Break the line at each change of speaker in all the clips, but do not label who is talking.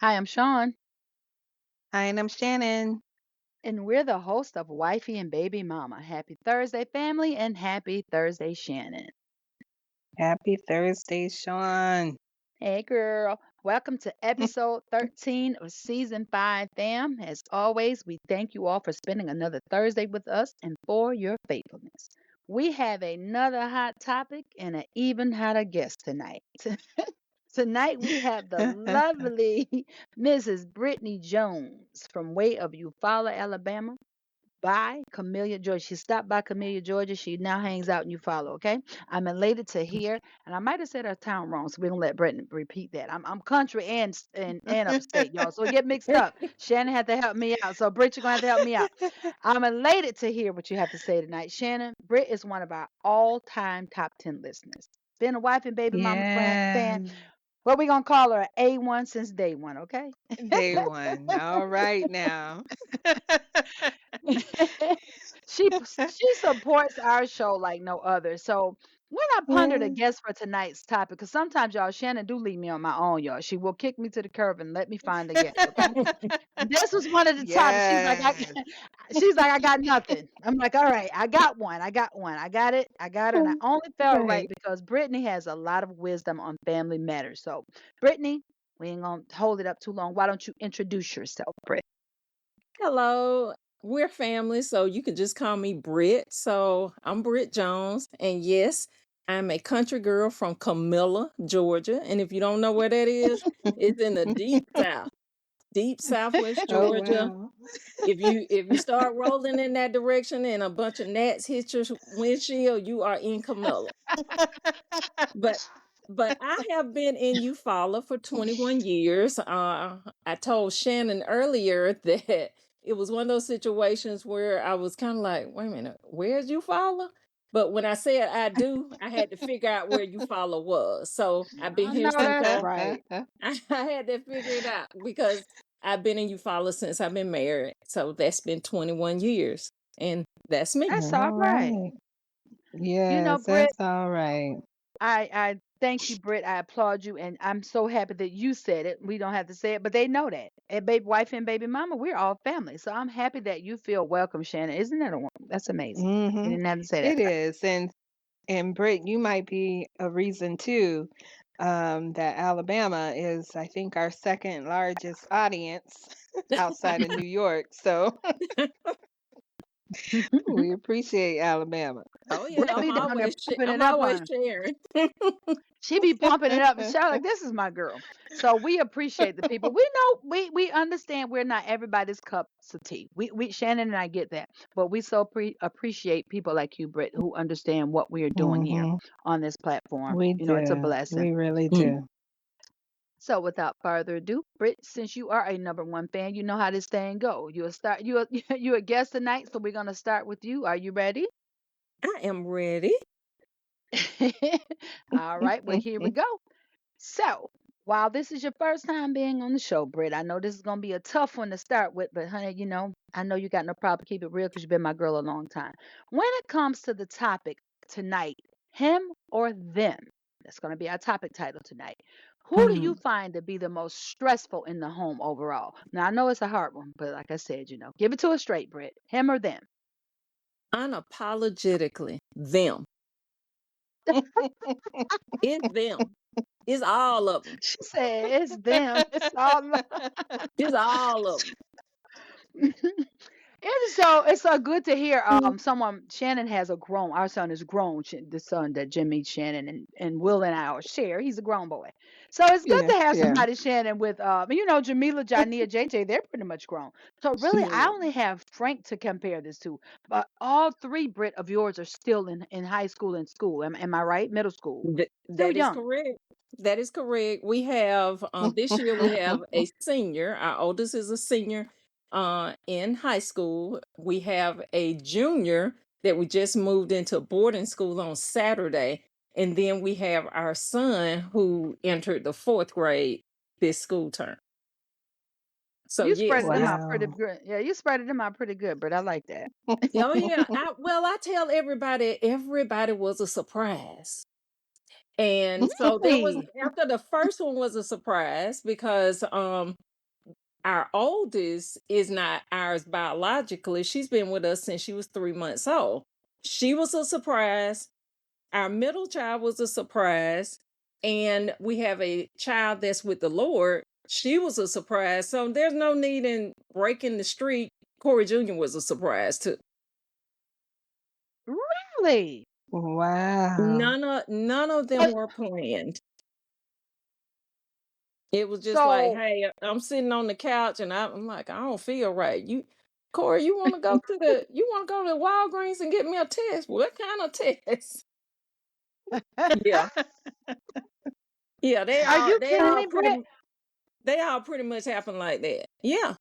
Hi, I'm Shawn,
Hi, and I'm Shannon.
and we're the host of Wifey and Baby Mama. Happy Thursday, family, and happy Thursday, Shannon.
Happy Thursday, Sean.
Hey, girl. Welcome to episode 13 of season 5, fam. As always, we thank you all for spending another Thursday with us and for your faithfulness. We have another hot topic and an even hotter guest tonight. Tonight we have the lovely Mrs. Brittany Jones from Way of Eufaula, Alabama. By Camellia, Georgia. She stopped by Camellia, Georgia. She now hangs out in Eufaula, okay? I'm elated to hear, and I might have said her town wrong, so we're gonna let Brittany repeat that. I'm country and upstate, y'all, so it get mixed up. Shannon had to help me out, so Britt, you're gonna have to help me out. I'm elated to hear what you have to say tonight. Shannon, Britt is one of our all-time top 10 listeners. Been a wife and baby mama fan.
Yeah,
What we gonna call her? A1 since day one, okay?
day one. All right now.
She supports our show like no other. So when I pondered a guest for tonight's topic, because sometimes y'all Shannon do leave me on my own, y'all. She will kick me to the curb and let me find a guest. Okay, this was one of the topics.
Yes.
She's like, I got nothing. I'm like, all right, I got one. I got one. I got it. I got it. And I only felt right
Right.
because Brittany has a lot of wisdom on family matters. So Brittany, we ain't gonna hold it up too long. Why don't you introduce yourself, Britt?
Hello, we're family, so you can just call me Britt. So I'm Britt Jones, and yes, I'm a country girl from Camilla, Georgia. And if you don't know where that is, it's in the deep southwest
Oh,
Georgia.
wow.
If you start rolling in that direction and a bunch of gnats hit your windshield, you are in Camilla. But but I have been in Eufaula for 21 years. I told Shannon earlier that it was one of those situations where I was kind of like, wait a minute, where's Eufaula? But when I said I do, I had to figure out where Eufaula was. So I've been
I
here
know
since
that's right.
I had to figure it out because I've been in Eufaula since I've been married. So that's been 21 years. And that's me.
That's all
All
right.
right.
You know,
Yes,
Britt,
that's all right.
I thank you, Britt. I applaud you, and I'm so happy that you said it. We don't have to say it, but they know that. And baby, wife and baby mama, we're all family. So I'm happy that you feel welcome, Shannon. Isn't that a That's amazing. You
hmm
didn't have to say that
It
part.
is. And Britt, you might be a reason too, that Alabama is, I think, our second largest audience outside of New York. So we appreciate Alabama.
Oh yeah,
Britt be down there pumping
I'm
it up,
always
huh?
sharing.
She be pumping it up and shout like, "This is my girl." So we appreciate the people. We know we understand we're not everybody's cups of tea. We Shannon and I get that, but we so appreciate people like you, Britt, who understand what we are doing here
hmm
on this platform.
We
You know, it's a
do.
blessing.
We really
Mm.
do.
So without further ado, Britt, since you are a number one fan, you know how this thing go. You'll start. You you a guest tonight, so we're gonna start with you. Are you ready?
I am ready.
All right. Well, here we go. So, while this is your first time being on the show, Britt, I know this is going to be a tough one to start with, but honey, I know you got no problem. Keep it real because you've been my girl a long time. When it comes to the topic tonight, him or them, that's going to be our topic title tonight. Who do you
Mhm.
find to be the most stressful in the home overall? Now, I know it's a hard one, but like I said, give it to us straight, Britt. Him or them?
Unapologetically, them. It's them. It's all of them.
She said it's them. It's all.
It's all of them.
It's so good to hear someone Shannon has a grown our son is grown the son that Jimmy Shannon and Will and I share he's a grown boy, so it's good
Yeah,
to have
yeah.
somebody Shannon with Jamila, Jania, JJ, they're pretty much grown, so really I
Yeah.
only have Frank to compare this to, but all three Brit of yours are still in high school and school, am I right? Middle school, still
That is
young.
correct. That is correct. We have this year we have a senior. Our oldest is a senior in high school. We have a junior that we just moved into boarding school on Saturday. And then we have our son who entered the fourth grade this school term. So
You spread
yes,
them
it's
out pretty
Wow.
good. Yeah, you spread them out pretty good, but I like that.
oh yeah. I tell everybody was a surprise. And so there was
Really?
after the first one was a surprise because our oldest is not ours biologically. She's been with us since she was 3 months old. She was a surprise. Our middle child was a surprise. And we have a child that's with the Lord. She was a surprise. So there's no need in breaking the street. Corey Jr. was a surprise too.
Really?
Wow.
None of them
But
were planned. It was just like,
so
hey, I'm sitting on the couch and I'm like, I don't feel right. Corey, you want to go to Walgreens and get me a test? What kind of test? Yeah, yeah. They
are
all
you
they
kidding
all
me,
pretty
Britt?
they all pretty much happen like that. Yeah.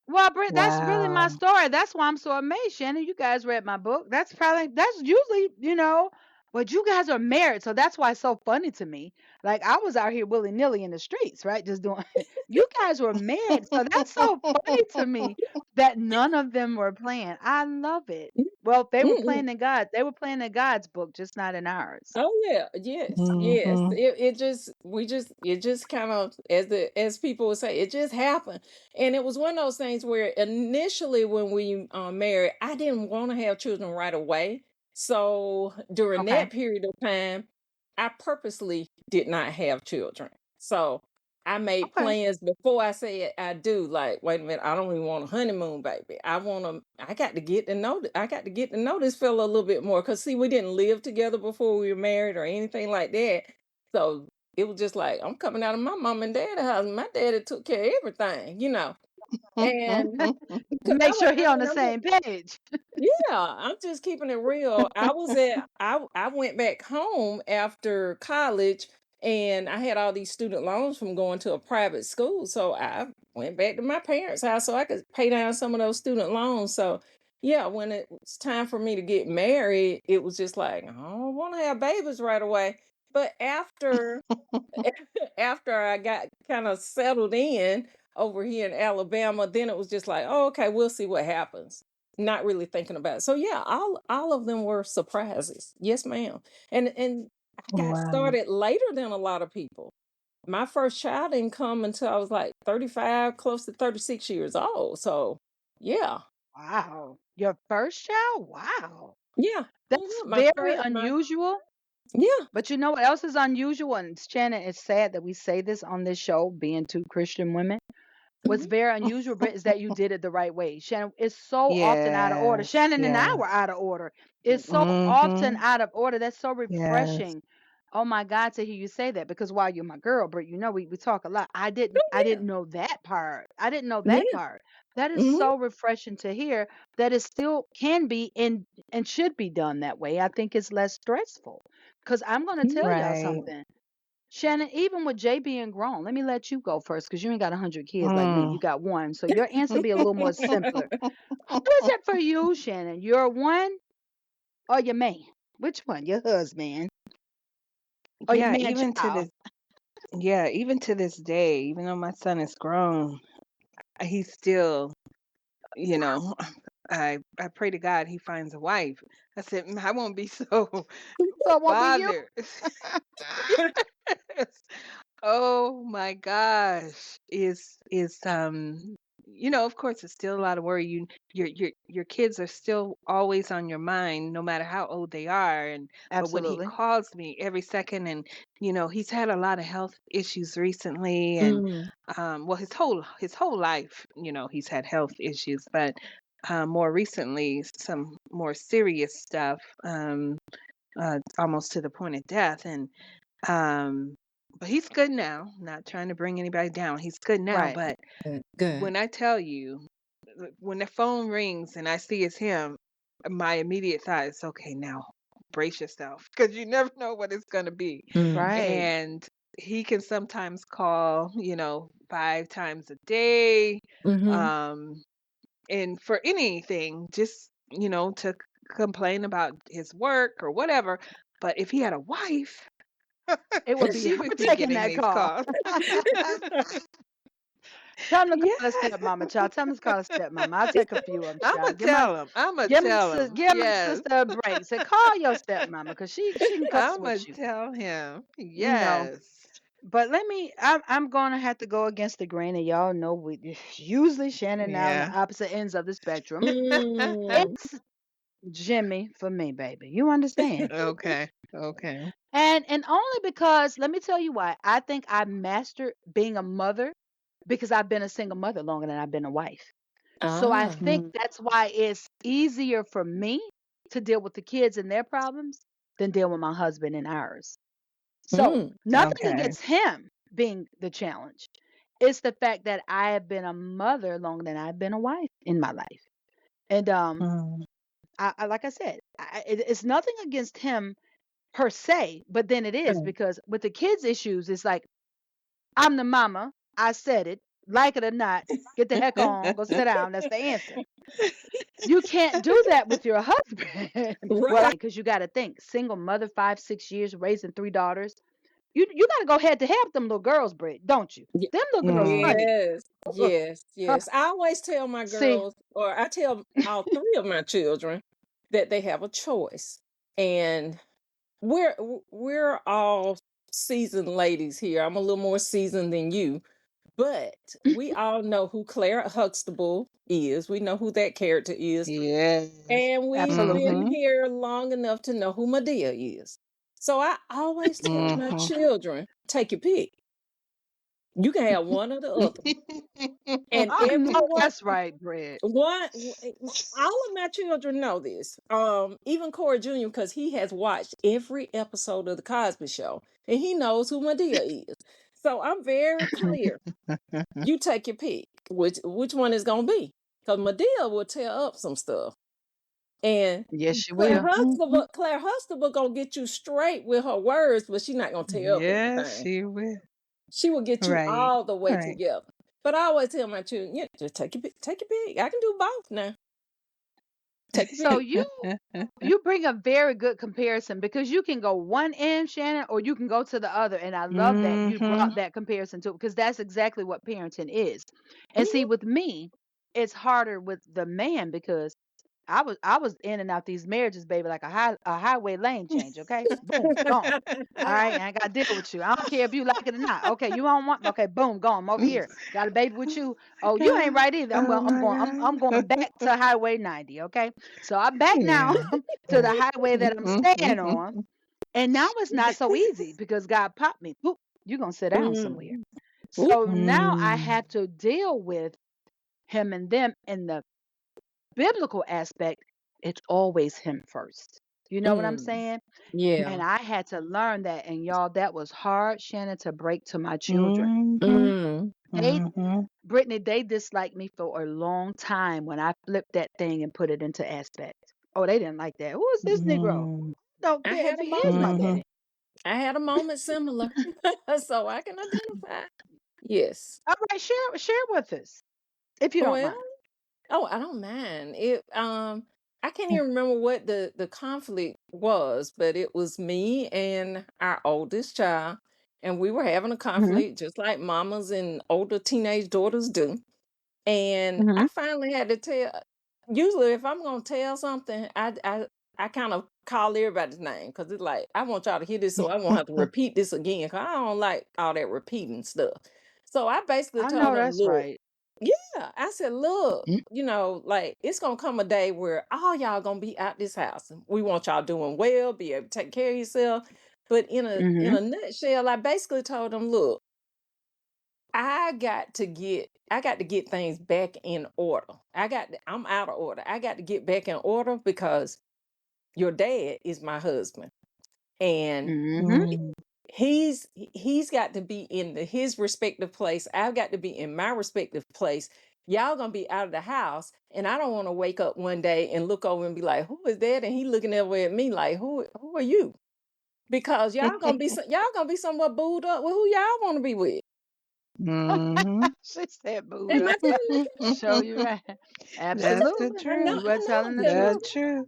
Well, Britt, that's really my
Wow.
story. That's why I'm so amazed, Shannon. You guys read my book. That's usually, but you guys are married, so that's why it's so funny to me. Like I was out here willy nilly in the streets, right? Just doing. You guys were married, so that's so funny to me that none of them were playing. I love it. Well, they were
Mm-mm.
playing in God. They were playing in God's book, just not in ours.
Oh yeah, yes, yes.
Hmm.
It just kind of, as people would say, it just happened, and it was one of those things where initially when we married, I didn't want to have children right away. So during that
Okay.
period of time, I purposely did not have children. So I made
Okay.
plans before I said I do. Like, wait a minute, I don't even want a honeymoon baby. I got to get to know. I got to get to know this fella a little bit more. Cause see, we didn't live together before we were married or anything like that. So it was just like I'm coming out of my mom and dad's house. My daddy took care of everything. And because
Make sure
I
he on
mean,
the same page.
yeah, I'm just keeping it real. I went back home after college and I had all these student loans from going to a private school. So I went back to my parents' house so I could pay down some of those student loans. So yeah, when it was time for me to get married, it was just like, I don't want to have babies right away. But after I got kind of settled in over here in Alabama, then it was just like, oh, okay, we'll see what happens. Not really thinking about it. So yeah, all of them were surprises. Yes, ma'am. And I got
Wow.
started later than a lot of people. My first child didn't come until I was like 35, close to 36 years old. So yeah.
Wow. Your first child? Wow.
Yeah.
That's
My
very
first my
unusual.
yeah.
But you know what else is unusual? And Shannon, it's sad that we say this on this show, being two Christian women. What's
Mhm.
very unusual, Britt, is that you did it the right way. Shannon, it's so often out of order.
Yes.
Shannon and I were
Yes.
out of order. It's so often
Hmm.
out of order. That's so
Yes.
refreshing. Oh my God, to hear you say that because while you're my girl, Britt, we talk a lot. I
Oh
didn't know that part. I didn't know
yeah.
that part. That is
Yeah.
so refreshing to hear that it still can be and should be done that way. I think it's less stressful. Because I'm gonna
Mhm.
tell y'all
Right.
something. Shannon, even with Jay being grown, let me let you go first because you ain't got 100 kids like me.
Mm.
You got one. So your answer be a little more simpler. Who is it for you, Shannon? Your one or your man? Which one? Your husband or your
Yeah,
man
even to
child?
this even to this day, even though my son is grown, he's still, you know, I pray to God he finds a wife. I said, I won't be so
So it won't be you?
bothered." Yes. Oh my gosh. Of course it's still a lot of worry. Your kids are still always on your mind no matter how old they are. And but when he
Absolutely.
calls me every second, and he's had a lot of health issues recently, and
Mm.
well, his whole life, he's had health issues, but more recently some more serious stuff, almost to the point of death. And um, but he's good now. Not trying to bring anybody down. He's good now.
Right.
But
Good. Good.
when I tell you, when the phone rings and I see it's him, my immediate thought is, okay, now brace yourself because you never know what it's going to be.
Mm.
Right.
And he can sometimes call, 5 times a day.
Mhm.
Um, and for anything, just, to complain about his work or whatever. But if he had a wife,
It would be
she
her
would be
taking
getting
that
these
call.
calls.
Tell him to call her
Yes.
stepmama, child. Tell him to call her stepmama. I'll take a few of them,
I'ma
child.
tell him. I'ma tell him.
Give my
Yes.
sister a break. Say, call your stepmama because she can cuss
I'ma
with you.
tell him.
You know.
Yes.
But I'm gonna have to go against the grain, and y'all know we usually Shannon and I on
Yeah.
the opposite ends of the spectrum.
Mm.
It's Jimmy for me, baby. You understand?
Okay. Okay.
And only because let me tell you why. I think I mastered being a mother because I've been a single mother longer than I've been a wife. So I
Ah.
think
Mm,
that's why it's easier for me to deal with the kids and their problems than deal with my husband and ours. So
Mm.
nothing
okay.
against him being the challenge. It's the fact that I have been a mother longer than I've been a wife in my life. And
Mm,
I like I said, it's nothing against him per se, but then it is
Mm.
because with the kids' issues, it's like I'm the mama. I said it, like it or not. Get the heck on, go sit down. That's the answer. You can't do that with your husband. Well,
Right.
because you got to think, single mother, 5, 6 years, raising 3 daughters. You got to go head to head with them little girls, Britt, don't you?
Ye-
Them little girls,
mm,
honey.
Yes.
Uh,
Yes.
uh,
Yes. I always tell my
See,
girls, or I tell all three of my children that they have a choice. And we're all seasoned ladies here. I'm a little more seasoned than you, but we all know who Claire Huxtable is. We know who that character is.
yes.
And we've
absolutely.
been
Mm-hmm.
here long enough to know who Medea is. So I always tell my
Mm-hmm.
children, take your pick. You can have one or the other. And
I know
everyone,
that's right, Britt.
all of my children know this. Even Corey Jr. because he has watched every episode of the Cosby Show, and he knows who Medea is. So I'm very clear. You take your pick. Which one is gonna be? Because Medea will tear up some stuff, and
Yes, she will.
Claire Huxtable gonna get you straight with her words, but she's not gonna tear up
Yes,
everything.
he will.
She will get you
Right.
all the way
Right.
together. But I always tell my children, yeah, just take your pick. Take your pick. I can do both now. Take your
So
pick.
you bring a very good comparison because you can go one end, Shannon, or you can go to the other. And I love that you
Mm-hmm.
brought that comparison to because that's exactly what parenting is. And see,
Mhm.
with me, it's harder with the man because I was in and out these marriages, baby, like a highway lane change. Okay, boom, gone. All right, and I got to deal with you. I don't care if you like it or not. Okay, you don't want. Okay, boom, gone. I'm over here. Got a baby with you. Oh, you ain't right either. I'm
Oh
well. I'm
my
going. I'm going
God.
back to Highway 90. Okay, so I'm back now
Yeah.
to the highway that I'm staying on, and now it's not so easy because God popped me. Boop, you gonna sit down somewhere.
Mm. Ooh.
So now I
Mm,
have to deal with him and them in the biblical aspect. It's always him first. You know what I'm
Mm.
saying? And
Yeah.
I had to learn that. And y'all, that was hard, Shannon, to break to my children.
mhm,
Mm.
They,
mhm,
Brittany, they disliked me for a long time when I flipped that thing and put it into aspect. Oh, they didn't like that. Who is this Negro?
mm,
Don't
I
care if
had a
he is my
moment.
mhm.
daddy.
I had a moment similar, so I can identify. Yes.
All right, share with us if you don't
Well,
mind.
oh, I don't mind it. I can't even remember what the conflict was, but it was me and our oldest child, and we were having a
Hmm.
conflict just like mamas and older teenage daughters do. And
Hmm.
I finally had to tell. Usually, if I'm gonna tell something, I kind of call everybody's name because it's like I want y'all to hear this, so I won't have to repeat this again. Cause I don't like all that repeating stuff. So I basically
I
told
know
them,
that's
look,
right.
yeah, I said, look, like it's gonna come a day where all y'all gonna be out this house. We want y'all doing well, be able to take care of yourself. But in
Hmm.
a nutshell, I basically told them, look, I got to get things back in order. I'm out of order. I got to get back in order because your dad is my husband. And
Hmm.
Mm,
he's got to be in his respective place. I've got to be in my respective place. Y'all gonna be out of the house, and I don't want to wake up one day and look over and be like, "Who is that?" And he looking over at me like, "Who are you?" Because y'all gonna be somewhat booed up with who y'all want to be with.
mhm.
She said booed
Am I
up.
telling the truth?
Show you right.
That's the
Absolutely.
truth.
You were
I know I'm
telling the
telling the
truth.
The
truth
truth.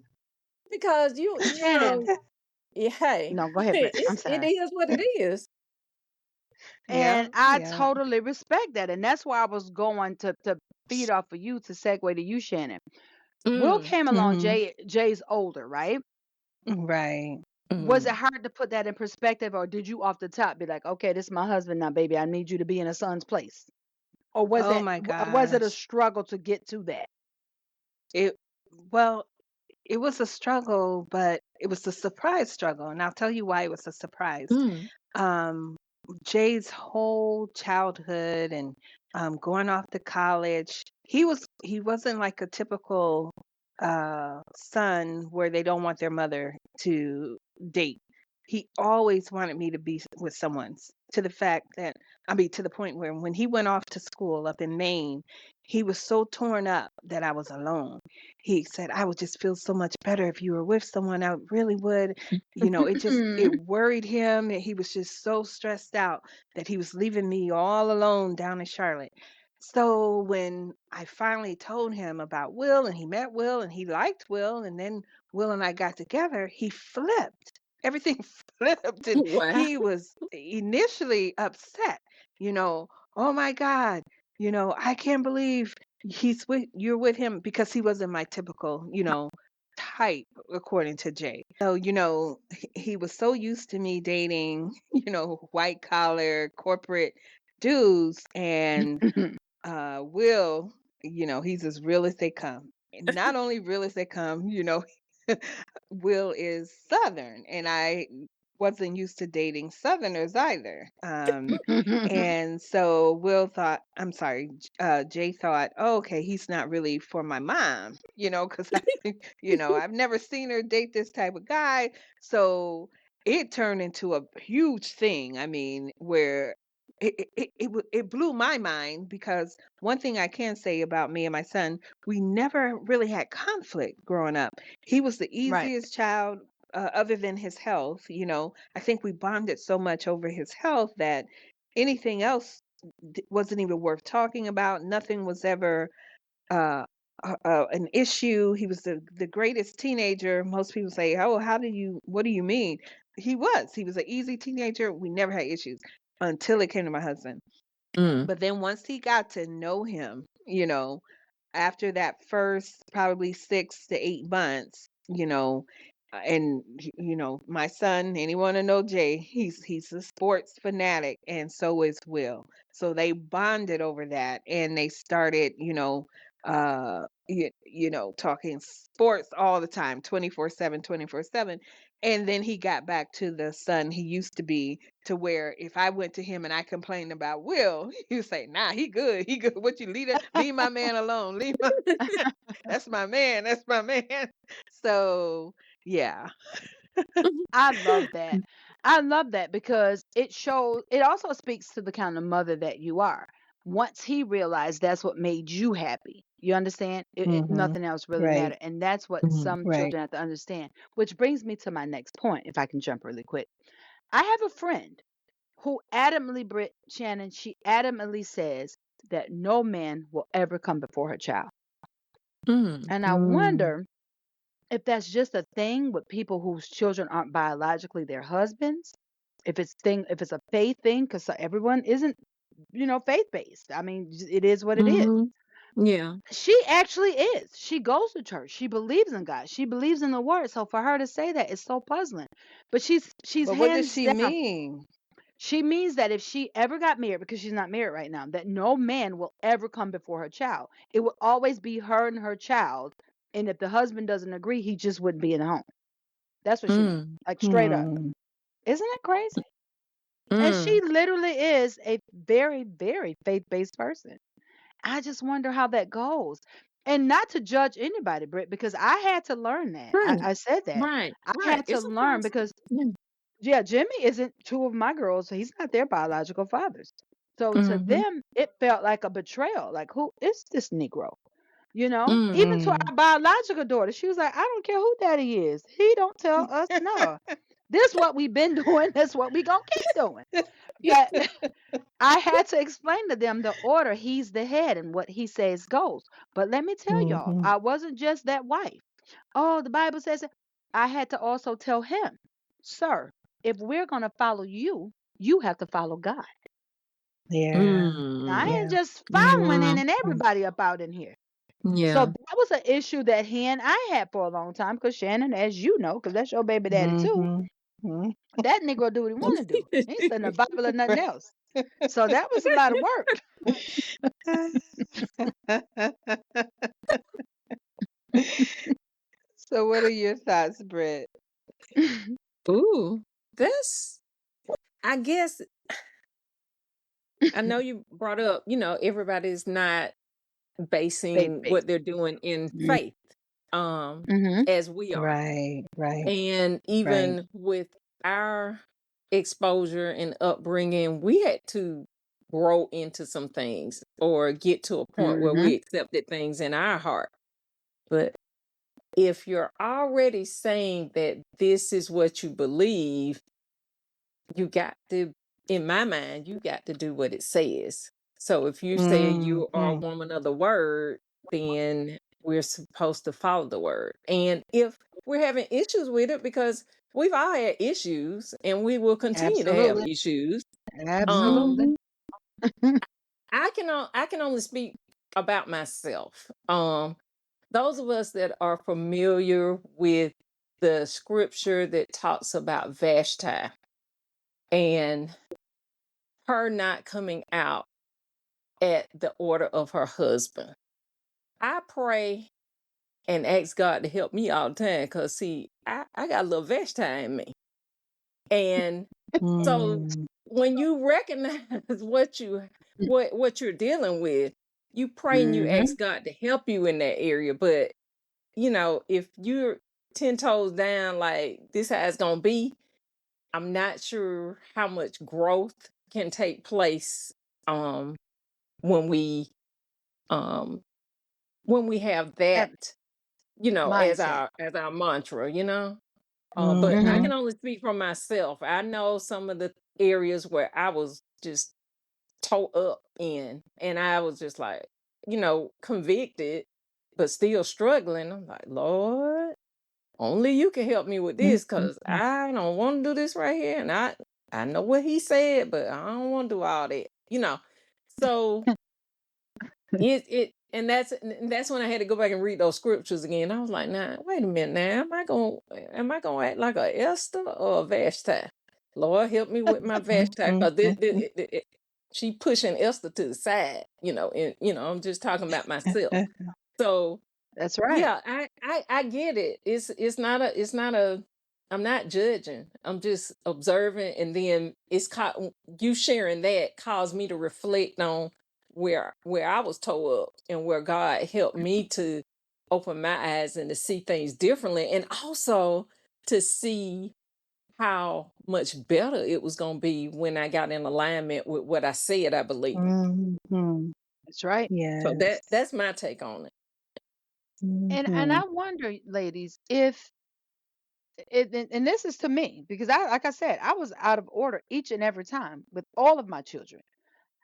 because you
Shannon.
know, yeah, hey,
No, go ahead, Britt. I'm
it
sorry.
is what it is.
And
Yeah,
I
yeah.
totally respect that. And that's why I was going to feed off of you to segue to you, Shannon. Will
Mm,
came along,
Mhm.
Jay's older, right?
Right.
Was it
Mm.
hard to put that in perspective, or did you off the top be like, okay, this is my husband now, baby. I need you to be in a son's place? Or
Oh my
was it a
gosh.
struggle to get to that?
It well, it was a struggle, but it was a surprise struggle, and I'll tell you why it was a surprise.
Mm.
Um, Jay's whole childhood and going off to college, he wasn't like a typical son where they don't want their mother to date. He always wanted me to be with someone to the fact that I mean to the point where when he went off to school up in Maine, he was so torn up that I was alone. He said, I would just feel so much better if you were with someone. I really would. You know, it worried him. And he was just so stressed out that he was leaving me all alone down in Charlotte. So when I finally told him about Will and he met Will and he liked Will and then Will and I got together, he flipped. Everything flipped and
Wow.
he was initially upset, you know, oh my God, you know, I can't believe you're with him because he wasn't my typical, you know, type according to Jay. So, you know, he was so used to me dating, you know, white collar corporate dudes and Will, you know, he's as real as they come. And not only real as they come, you know, Will is Southern, and I wasn't used to dating Southerners either. And so Will thought, I'm sorry, Jay thought, oh, okay, he's not really for my mom, you know, because you know, I've never seen her date this type of guy. So it turned into a huge thing. I mean, where it blew my mind because one thing I can say about me and my son, we never really had conflict growing up. He was the
Right.
easiest child, other than his health. You know, I think we bonded so much over his health that anything else wasn't even worth talking about. Nothing was ever uh, an issue. He was the greatest teenager. Most people say, "Oh, what do you mean?" He was an easy teenager. We never had issues until it came to my husband.
Mm.
But then once he got to know him, you know, after that first probably 6 to 8 months, you know, and you know, my son, anyone to know Jay, he's a sports fanatic, and so is Will. So they bonded over that, and they started, you know, talking sports all the time, 24/7, 24/7. And then he got back to the son he used to be, to where if I went to him and I complained about Will, he would say, "Nah, he good. He good. What you leave my man alone. Leave my that's my man. That's my man." So, yeah.
I love that. I love that because it also speaks to the kind of mother that you are. Once he realized that's what made you happy, you understand?
Mhm.
Nothing else really
Right.
mattered. And that's what
Mm.
some
Right.
children have to understand. Which brings me to my next point, if I can jump really quick. I have a friend who adamantly, Britt Shannon, she adamantly says that no man will ever come before her child.
Mm.
And I
Mm.
wonder if that's just a thing with people whose children aren't biologically their husbands, if it's a faith thing, because everyone isn't, faith based. I mean, it is what it is.
Mhm. Yeah.
She actually is. She goes to church. She believes in God. She believes in the word. So for her to say that is so puzzling. But she's
But what does
hands
she
down.
mean?
She means that if she ever got married, because she's not married right now, that no man will ever come before her child. It will always be her and her child. And if the husband doesn't agree, he just wouldn't be in the home. That's what she means.
Mm.
Like straight up.
Hmm.
Isn't that crazy? And she
Mm.
literally is a very, very faith based person. I just wonder how that goes. And not to judge anybody, Britt, because I had to learn that.
Right.
I said that.
Right.
I
Right.
had to
It's a
learn
process.
because,
Yeah.
yeah, Jimmy isn't two of my girls. So he's not their biological fathers. So to
Mhm.
them, it felt like a betrayal. Like, who is this Negro?
Mm.
Even to
Mm.
our biological daughter, she was like, I don't care who daddy is. He don't tell us no. This what we've been doing. That's what we gonna keep doing. But I had to explain to them the order. He's the head, and what he says goes. But let me tell y'all,
Mhm.
I wasn't just that wife. Oh, the Bible says it. I had to also tell him, sir, if we're going to follow you, you have to follow God.
Yeah.
Now, I ain't
Yeah.
Mm.
just following
Yeah.
in and everybody up out in here. So
Yeah.
that was an issue that he and I had for a long time because Shannon, as you know, because that's your baby daddy too,
Mhm. Mhm.
That Negro do what he want to do. He ain't studying the Bible or nothing
Right.
else. So that was a lot of work.
So what are your thoughts, Britt?
Ooh, that's, I guess, I know you brought up, everybody's not
Faith
basing what
based.
they're doing in
Mm-hmm.
faith, um,
Mm-hmm.
as we are.
Right, right,
And
right.
even with our exposure and upbringing, we had to grow into some things or get to a point where
Mm-hmm.
we accepted things in our heart. But if you're already saying that this is what you believe, you got to, in my mind, you got to do what it says. So if you say you are a
Mhm.
woman of the word, then we're supposed to follow the word. And if we're having issues with it, because we've all had issues and we will continue to have
Absolutely.
issues. Um,
Absolutely.
Mhm.
I can only speak about myself. Those of us that are familiar with the scripture that talks about Vashti and her not coming out at the order of her husband. I pray and ask God to help me all the time because, see, I got a little Vashti in me. And so
Mm.
when you recognize what you're dealing with, you pray and you
Mm-hmm.
ask God to help you in that area. But if you're 10 toes down, like this how it's gonna be, I'm not sure how much growth can take place um when we um when we have
That
that,
mindset.
as our mantra. But I
Mm-hmm.
Mhm.
can only speak for myself. I know some of the areas where I was just toe up in, and I was just like, convicted, but still struggling. I'm like, Lord, only you can help me with this,
Mhm.
because I don't want to do this right here, and I know what he said, but I don't want to do all that. So and that's when I had to go back and read those scriptures again. I was like, nah, wait a minute now. Am I gonna act like a Esther or a Vashti? Lord help me with my
Mhm.
Vashti, because
Mhm.
she pushing Esther to the side, and I'm just talking about myself. So
That's right.
yeah, I get it. It's not a I'm not judging. I'm just observing, and then you sharing that caused me to reflect on where I was toe up and where God helped me to open my eyes and to see things differently, and also to see how much better it was going to be when I got in alignment with what I said I believe.
Mhm.
That's right.
So
Yes.
that's my take on it.
And
Mhm.
I wonder, ladies, if and this is to me because I like I said, I was out of order each and every time with all of my children.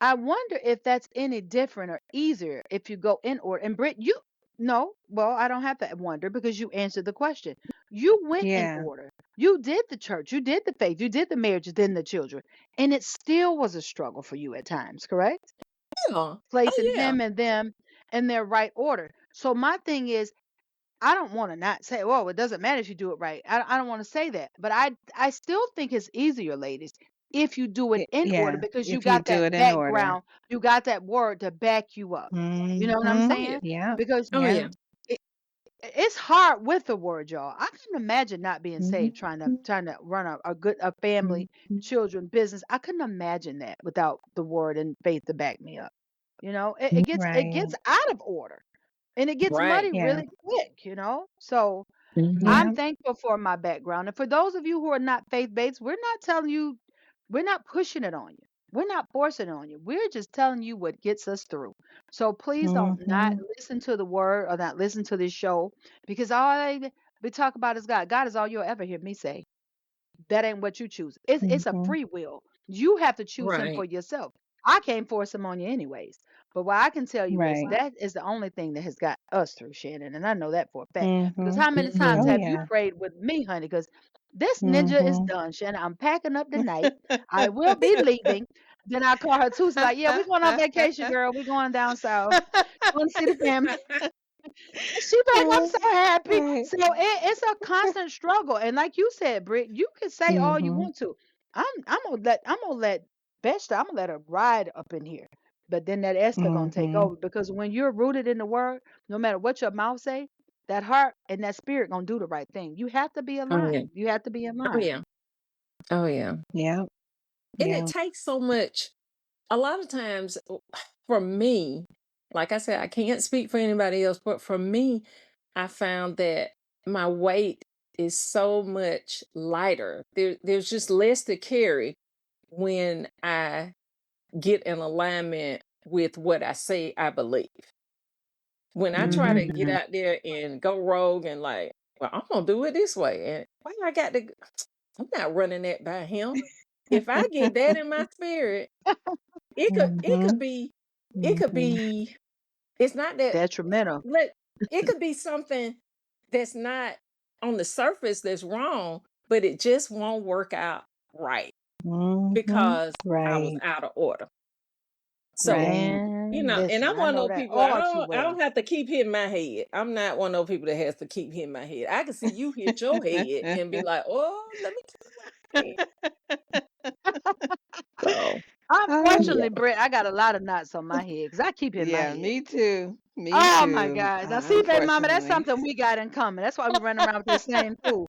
I wonder if that's any different or easier if you go in order. And Britt, you no, well, I don't have to wonder because you answered the question. You went in
Yeah.
order. You did the church, you did the faith, you did the marriages, then the children, and it still was a struggle for you at times, correct?
Yeah.
Placing
Oh yeah.
him and them in their right order. So my thing is, I don't want to not say, "Oh, it doesn't matter if you do it right." I don't want to say that, but I still think it's easier, ladies, if you do it in order
Yeah.
because you
If you
got
do
that
it in order.
background, you got that word to back you up. You know what I'm
Mhm.
Oh yeah.
saying?
Yeah.
Because
Oh
Yeah.
yeah.
it, it's hard with the word, y'all. I couldn't imagine not being saved, trying to
Mhm.
run a family,
Mhm.
children, business. I couldn't imagine that without the word and faith to back me up. It gets
Right.
out of order and it gets
Right.
muddy
Yeah.
really quick. So
Hmm.
I'm
Yeah.
thankful for my background. And for those of you who are not faith based, we're not telling you, we're not pushing it on you. We're not forcing it on you. We're just telling you what gets us through. So please don't not
Mhm.
listen to the word or not listen to this show because we talk about is God. God is all you'll ever hear me say. That ain't what you choose. It's a
Mhm.
free will. You have to choose him for
Right.
yourself. I can't force him on you anyways. But what I can tell you is
Right.
that is the only thing that has got us through, Shannon, and I know that for a fact. Because
Mhm.
how many times
Oh
Hmm.
have you
yeah.
prayed with me, honey? Because this ninja is
Mhm.
done, Shannon. I'm packing up tonight. I will be leaving. Then I call her Tuesday, like, yeah, we're going on vacation, girl. We're going down south. Going to see the family. She like, I'm so happy.
Right.
So it's a constant struggle. And like you said, Britt, you can say all you
Mhm.
want to. I'm gonna let Besta, I'm gonna let her ride up in here. But then that Esther gonna take
Mhm.
over because when you're rooted in the word, no matter what your mouth say, that heart and that spirit gonna do the right thing. You have to be
Oh yeah.
aligned. You have to be in
Oh
line.
yeah. Oh yeah.
Yep.
And it
Yep.
takes so much. A lot of times, for me, like I said, I can't speak for anybody else, but for me, I found that my weight is so much lighter. There's just less to carry when I get in alignment with what I say I believe. When I try to get
Mhm.
out there and go rogue and like, well, I'm gonna do it this way, and why I got to? I'm not running that by him. If I get that in my spirit, it could
Mhm.
be it could
Mhm.
be it's not that
Detrimental.
let it could be something that's not on the surface that's wrong, but it just won't work out right
Mhm.
because I was
Right.
out of order. So,
Right.
Man,
and
listen,
I'm
I
one of
know
those
that
people. I
all too
don't I
well.
don't have to keep hitting my head. I'm not one of those people that has to keep hitting my head. I can see you hit your head and be like, "Oh, let me tell you what happened." So,
Oh,
Unfortunately,
yeah.
Britt, I got a lot of knots on my head because I keep hitting my
yeah,
head.
me too. Me
Oh my
too.
gosh. Now see, baby mama, that's
Unfortunately.
something we got in common. That's why we run around with the same food.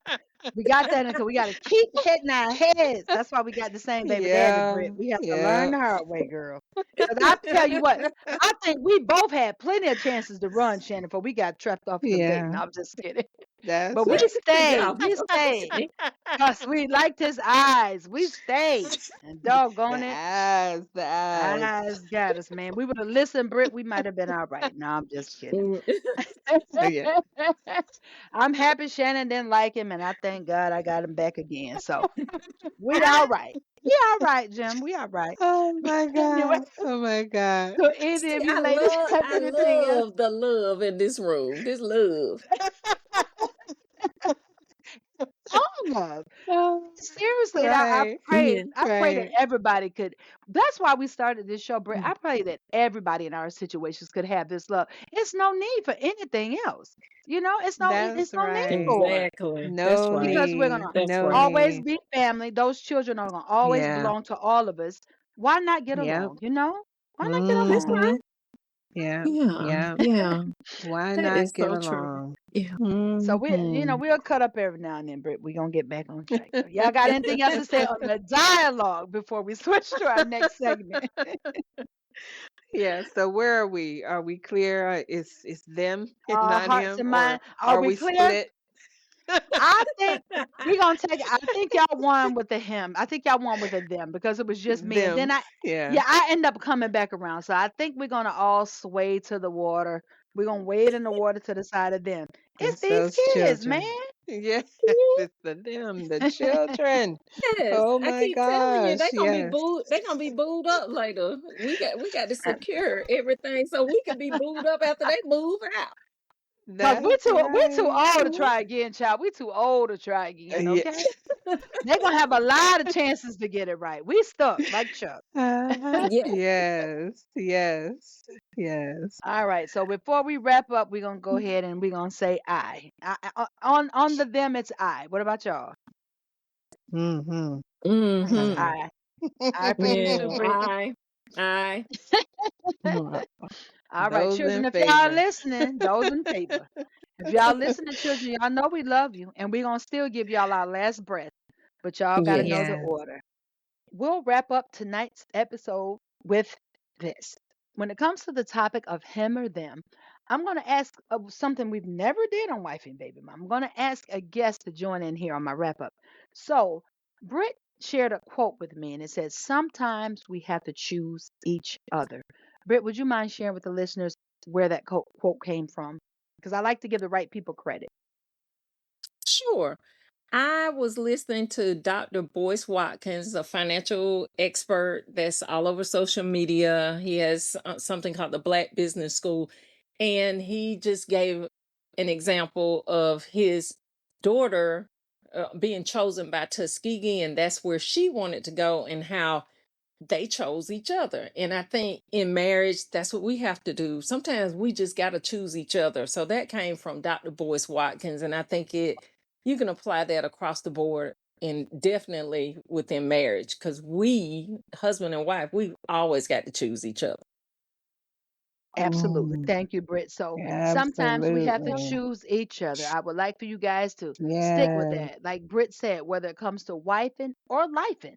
We got that because we got to keep hitting our heads. That's why we got the same baby daddy,
Yeah.
Britt. We have to learn
Yeah.
the hard way, girl. Because I tell you what, I think we both had plenty of chances to run, Shannon, before we got trapped off them dating.
Yeah.
I'm just kidding.
But
But we stayed.
Y'all
We stayed.
funny.
Because we liked his eyes. We stayed. And
the
doggone it.
eyes, the eyes.
Eyes got us, man. We would have listened, Britt. We might have been all right. No, I'm just kidding.
Mm.
Yeah.
I'm happy Shannon didn't like him, and I thank God I got him back again. So we all right. We all right, Jim. We all right.
Oh my
Anyway,
God. Oh my God.
so any
See,
of you
I
ladies
love
have
I
anything else?
love the love in this room. This love.
All love.
Oh,
Seriously, and I
right.
pray,
Yeah.
I pray that
Right.
everybody could. That's why we started this show, Britt.
Mm.
I pray that everybody in our situations could have this love. It's no need for anything else.
That's
it's no need
right.
for it
Exactly. That's
No
right.
because we're
need.
gonna
That's
No
right.
always
need.
be family. Those children are gonna always
Yeah.
belong to all of us. Why not get
Yep.
along? Why not get
That's
along?
Mm-hmm.
right.
Yep.
Yeah.
Yep.
Yeah.
Why
That
not
is
get
so true.
along?
Yeah.
So
Mm-hmm.
we'll cut up every now and then, Britt. We're gonna get back on track though. Y'all got anything else to say on the dialogue before we switch to our next segment?
Yeah, so where are we? Are we clear? It's them,
Our
not
hearts
him,
and
or
mind. Are
are
we
we
clear?
split?
I think we're gonna take I think y'all won with the him. I think y'all won with the them because it was just me. And then
Them. Yeah,
I end up coming back around. So I think we're gonna all sway to the water. We're gonna wade in the water to the side of them. It's
it's
these
those
kids, man.
children. Yes, it's the them, the children.
Yes.
Oh
I
my
keep telling you
gosh,
they're gonna be
yes.
booed, they're gonna be booed up later. We got to secure everything so we can be booed up after they move out.
Cause
That's
we're too
right.
old to try again, child. We too old to try again,
Yeah.
okay? They're gonna have a lot of chances to get it right. We stuck like Chuck.
Yes.
Yes, yes, yes.
All right. So before we wrap up, we're gonna go ahead and we're gonna say on the them. It's I. What about y'all?
Mm-hmm.
It's
Mm-hmm.
I. I for you too,
Yeah.
Brittany.
I
All right,
Those
children.
in
If y'all
favor.
listening, those in favor. If y'all listening, children, y'all know we love you, and we're gonna still give y'all our last breath. But y'all gotta
yes.
know the
Yeah.
order. We'll wrap up tonight's episode with this. When it comes to the topic of him or them, I'm going to ask something we've never did on Wife and Baby Mom. I'm going to ask a guest to join in here on my wrap up. So, Britt shared a quote with me, and it says, "Sometimes we have to choose each other." Britt, would you mind sharing with the listeners where that quote came from? Because I like to give the right people credit.
Sure. I was listening to Dr. Boyce Watkins, a financial expert that's all over social media. He has something called the Black Business School. And he just gave an example of his daughter being chosen by Tuskegee, and that's where she wanted to go, and how they chose each other. And I think in marriage, that's what we have to do. Sometimes we just got to choose each other. So that came from Dr. Boyce Watkins. And I think you can apply that across the board and definitely within marriage, because we, husband and wife, we've always got to choose each other.
Absolutely.
Mm,
Thank you, Britt. So sometimes we have to
absolutely.
choose each other. I would like for you guys to stick with
Yes.
that. Like Britt said, whether it comes to wifing or lifing,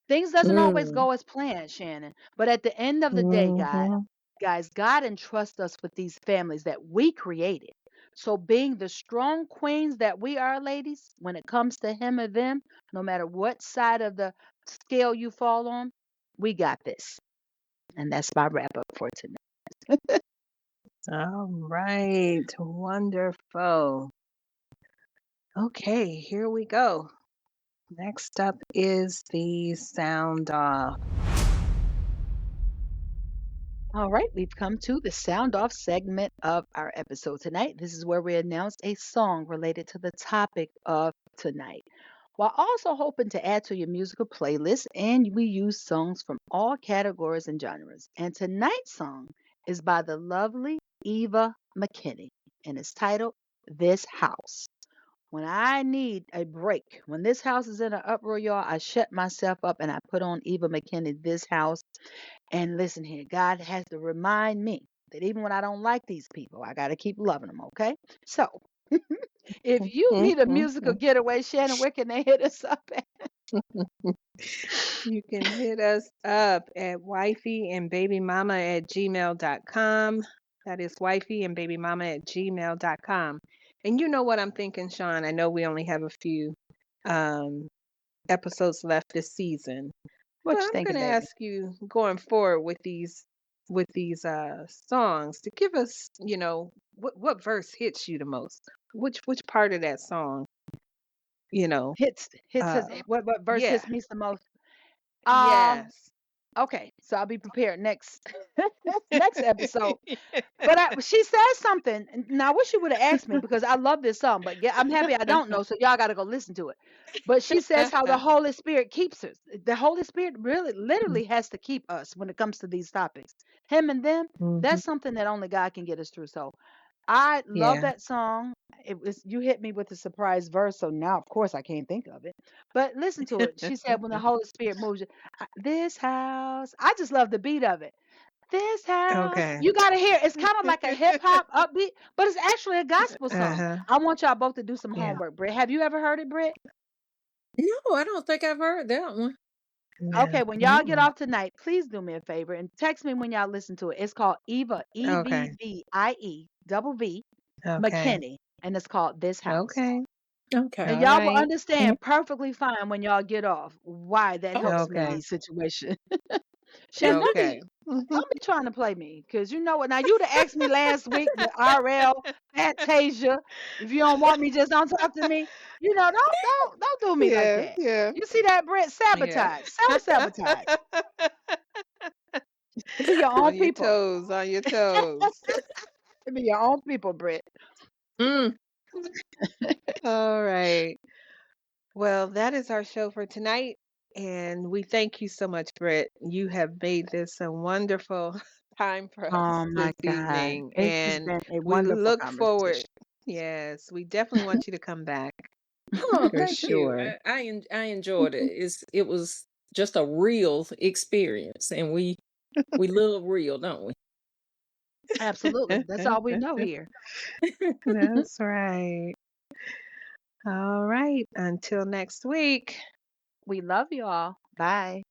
things doesn't always
Mm.
go as planned, Shannon. But at the end of the day,
Mm-hmm.
guys, God entrusts us with these families that we created. So being the strong queens that we are, ladies, when it comes to him or them, no matter what side of the scale you fall on, we got this. And that's my wrap up for tonight.
All right. Wonderful. Okay, here we go. Next up is the sound off.
All right, we've come to the sound off segment of our episode tonight. This is where we announce a song related to the topic of tonight, while also hoping to add to your musical playlist. And we use songs from all categories and genres. And tonight's song is by the lovely Eva McKinney, and it's titled This House. When I need a break, when this house is in an uproar, y'all, I shut myself up and I put on Eva McKinney, This House. And listen here, God has to remind me that even when I don't like these people, I got to keep loving them, okay? So, if you need a musical getaway, Shannon, where can they hit us up at?
You can hit us up at wifey and baby mama at gmail.com. That is wifey and baby mama at gmail.com. And you know what I'm thinking, Sean? I know we only have a few um, episodes left this season, but
What you
I'm
thinking,
going to
baby?
ask you going forward with these songs to give us, what verse hits you the most? Which part of that song, you know?
Hits
Uh,
his what verse
yeah.
hits me the most? Um,
Yes.
okay, so I'll be prepared next next episode. But she says something. Now, I wish you would have asked me because I love this song. But I'm happy I don't know, so y'all got to go listen to it. But she says how the Holy Spirit keeps us. The Holy Spirit really, literally has to keep us when it comes to these topics. Him and them,
Hmm.
that's something that only God can get us through. So I love
Yeah.
that song. It was you hit me with a surprise verse, so now of course I can't think of it. But listen to it. She said, "When the Holy Spirit moves you, this house." I just love the beat of it. This house.
Okay.
You got to hear. It's kind of like a hip hop upbeat, but it's actually a gospel song.
Uh-huh.
I want y'all both to do some
Yeah.
homework, Britt. Have you ever heard it, Britt?
No, I don't think I've heard that one.
Yeah.
Okay, when y'all get
Mm.
off tonight, please do me a favor and text me when y'all listen to it. It's called Eva,
Okay.
EVVIE, double V,
Okay.
McKinney, and it's called This House.
Okay.
Okay.
And
All
y'all will
right.
understand perfectly fine when y'all get off why that
Oh,
helps me in
Okay.
these situations. Shannon,
Okay.
don't be trying to play me, cause you know what? Now you'd have asked me last week with RL, Fantasia. If you don't want me, just don't talk to me. Don't do me like
Yeah.
that.
Yeah.
You see that, Brett?
Yeah.
Sabotage, self sabotage. It be your own
On your
people.
toes. On your toes.
It be your own people, Brett.
mm.
All right. Well, that is our show for tonight. And we thank you so much, Britt. You have made this a wonderful time for us
Oh
this
my God,
evening.
it has
And
been a
we
wonderful
look forward.
conversation.
Yes, we definitely want you to come back
Oh,
for
thank you.
sure.
I enjoyed it. It was just a real experience, and we love real, don't
Absolutely, that's all we know here.
we?
That's right. All right. Until next week.
We love you all. Bye.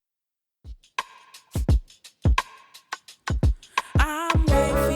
I'm wavy.